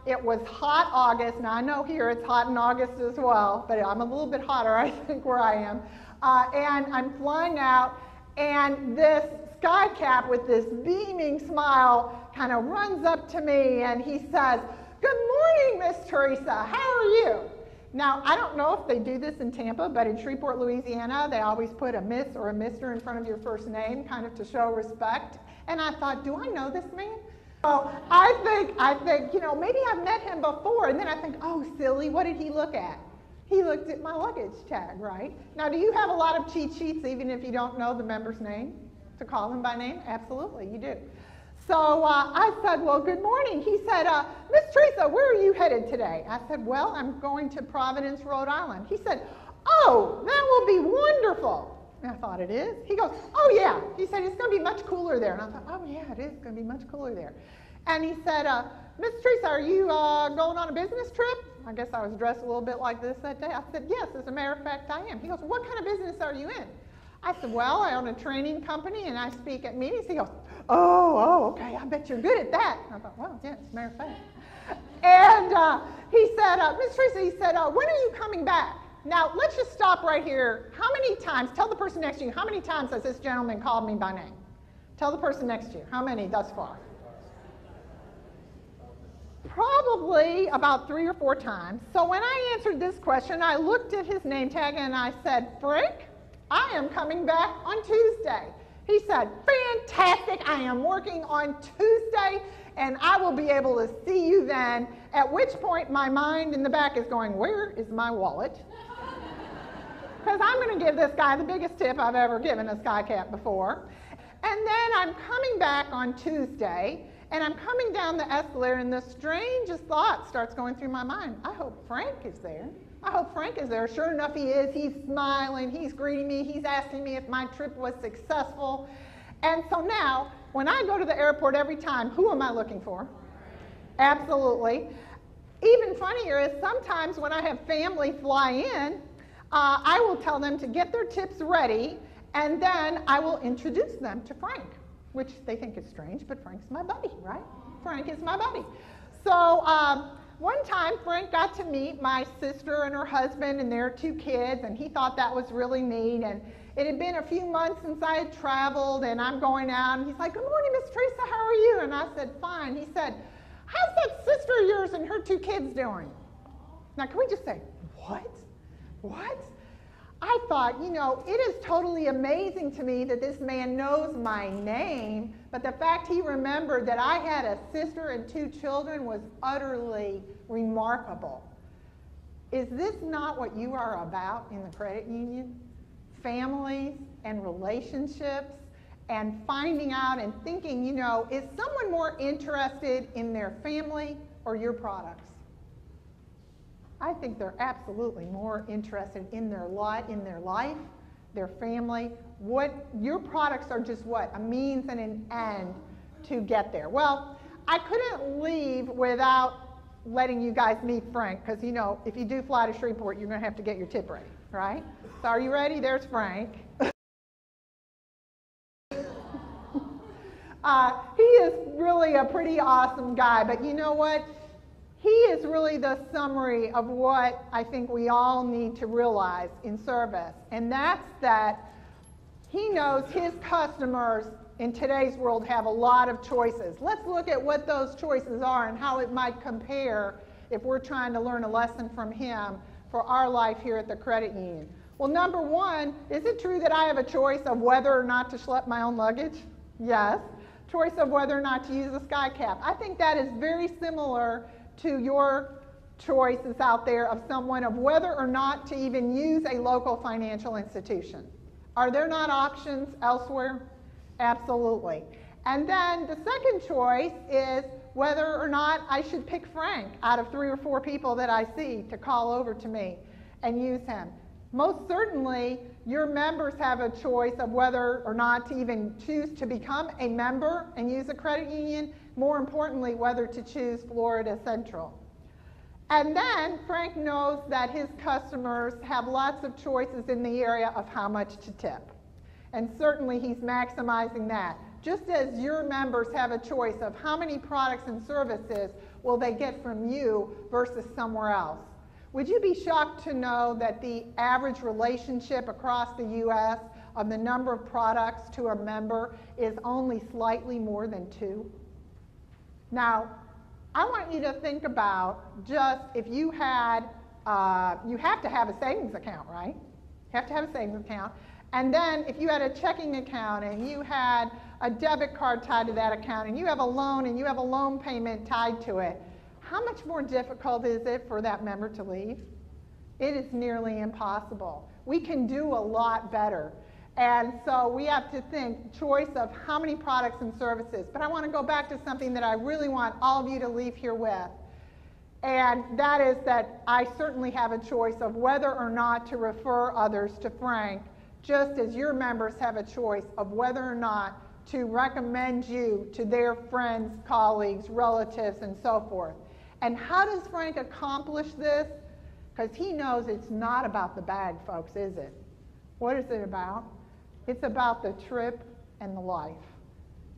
it was hot August. Now I know here it's hot in August as well, but I'm a little bit hotter, I think, where I am. And I'm flying out, and this sky cap with this beaming smile kind of runs up to me, and he says, "Good morning, Miss Teresa. How are you?" Now, I don't know if they do this in Tampa, but in Shreveport, Louisiana, they always put a Miss or a Mr. in front of your first name, kind of to show respect. And I thought, do I know this man? So I think, you know, maybe I've met him before. And then I think, oh, silly, what did he look at? He looked at my luggage tag, right? Now, do you have a lot of cheat sheets, even if you don't know the member's name, to call them by name? Absolutely, you do. So I said, well, good morning. He said, Miss Teresa, where are you headed today? I said, well, I'm going to Providence, Rhode Island. He said, oh, that will be wonderful. And I thought, it is? He goes, oh, yeah. He said, it's going to be much cooler there. And I thought, oh, yeah, it is going to be much cooler there. And he said, Miss Teresa, are you going on a business trip? I guess I was dressed a little bit like this that day. I said, yes, as a matter of fact, I am. He goes, what kind of business are you in? I said, well, I own a training company, and I speak at meetings. He goes, oh, okay, I bet you're good at that. I thought, well, yeah, as a matter of fact. And he said, Miss Teresa, he said, when are you coming back? Now, let's just stop right here. How many times, tell the person next to you, how many times has this gentleman called me by name? Tell the person next to you, how many thus far? Probably about 3 or 4 times. So when I answered this question, I looked at his name tag and I said, Frank, I am coming back on Tuesday. He said, fantastic, I am working on Tuesday, and I will be able to see you then, at which point my mind in the back is going, where is my wallet? Because I'm going to give this guy the biggest tip I've ever given a sky cap before. And then I'm coming back on Tuesday, and I'm coming down the escalator, and the strangest thought starts going through my mind. I hope Frank is there. I hope Frank is there. Sure enough, he is. He's smiling. He's greeting me. He's asking me if my trip was successful. And so now, when I go to the airport every time, who am I looking for? Absolutely. Even funnier is sometimes when I have family fly in, I will tell them to get their tips ready, and then I will introduce them to Frank, which they think is strange, but Frank's my buddy, right? Frank is my buddy. So one time, Frank got to meet my sister and her husband and their 2 kids, and he thought that was really neat. And it had been a few months since I had traveled, and I'm going out, and he's like, good morning, Miss Teresa, how are you? And I said, fine. He said, how's that sister of yours and her 2 kids doing? Now, can we just say, what? What? I thought, you know, it is totally amazing to me that this man knows my name, but the fact he remembered that I had a sister and 2 children was utterly remarkable. Is this not what you are about in the credit union? Families and relationships and finding out and thinking, you know, is someone more interested in their family or your products? I think they're absolutely more interested in their life, their family. What your products are just what? A means and an end to get there. Well, I couldn't leave without letting you guys meet Frank, because you know, if you do fly to Shreveport, you're going to have to get your tip ready, right? So are you ready? There's Frank. He is really a pretty awesome guy, but you know what? He is really the summary of what I think we all need to realize in service, and that's that he knows his customers in today's world have a lot of choices. Let's look at what those choices are and how it might compare if we're trying to learn a lesson from him for our life here at the credit union. Well, number one, is it true that I have a choice of whether or not to schlep my own luggage? Yes. Choice of whether or not to use a sky cap. I think that is very similar to your choices out there of someone of whether or not to even use a local financial institution. Are there not options elsewhere? Absolutely. And then the second choice is whether or not I should pick Frank out of 3 or 4 people that I see to call over to me and use him. Most certainly, your members have a choice of whether or not to even choose to become a member and use a credit union. More importantly, whether to choose Florida Central. And then Frank knows that his customers have lots of choices in the area of how much to tip. and certainly he's maximizing that. Just as your members have a choice of how many products and services will they get from you versus somewhere else. Would you be shocked to know that the average relationship across the U.S. of the number of products to a member is only slightly more than 2? Now, I want you to think about just if you had, you have to have a savings account, right? You have to have a savings account. And then if you had a checking account and you had a debit card tied to that account and you have a loan and you have a loan payment tied to it, how much more difficult is it for that member to leave? It is nearly impossible. We can do a lot better. And so we have to think choice of how many products and services. But I want to go back to something that I really want all of you to leave here with. And that is that I certainly have a choice of whether or not to refer others to Frank, just as your members have a choice of whether or not to recommend you to their friends, colleagues, relatives, and so forth. And how does Frank accomplish this? Because he knows it's not about the bag, folks, is it? What is it about? It's about the trip and the life.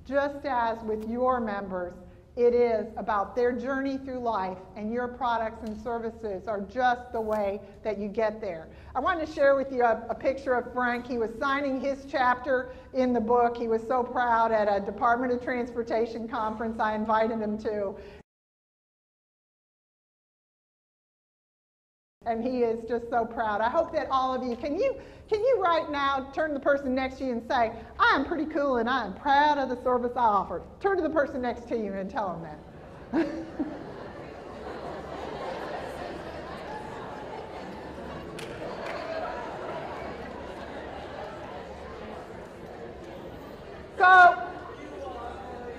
Just as with your members, it is about their journey through life, and your products and services are just the way that you get there. I wanted to share with you a picture of Frank. He was signing his chapter in the book. He was so proud at a Department of Transportation conference I invited him to. And he is just so proud. I hope that all of you, can you right now turn to the person next to you and say, I am pretty cool and I am proud of the service I offer. Turn to the person next to you and tell them that. So,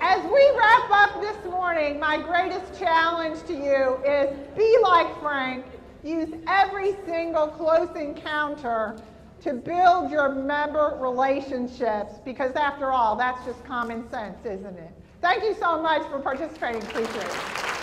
as we wrap up this morning, my greatest challenge to you is be like Frank. Use every single close encounter to build your member relationships, because after all, that's just common sense, isn't it? Thank you so much for participating. Appreciate it.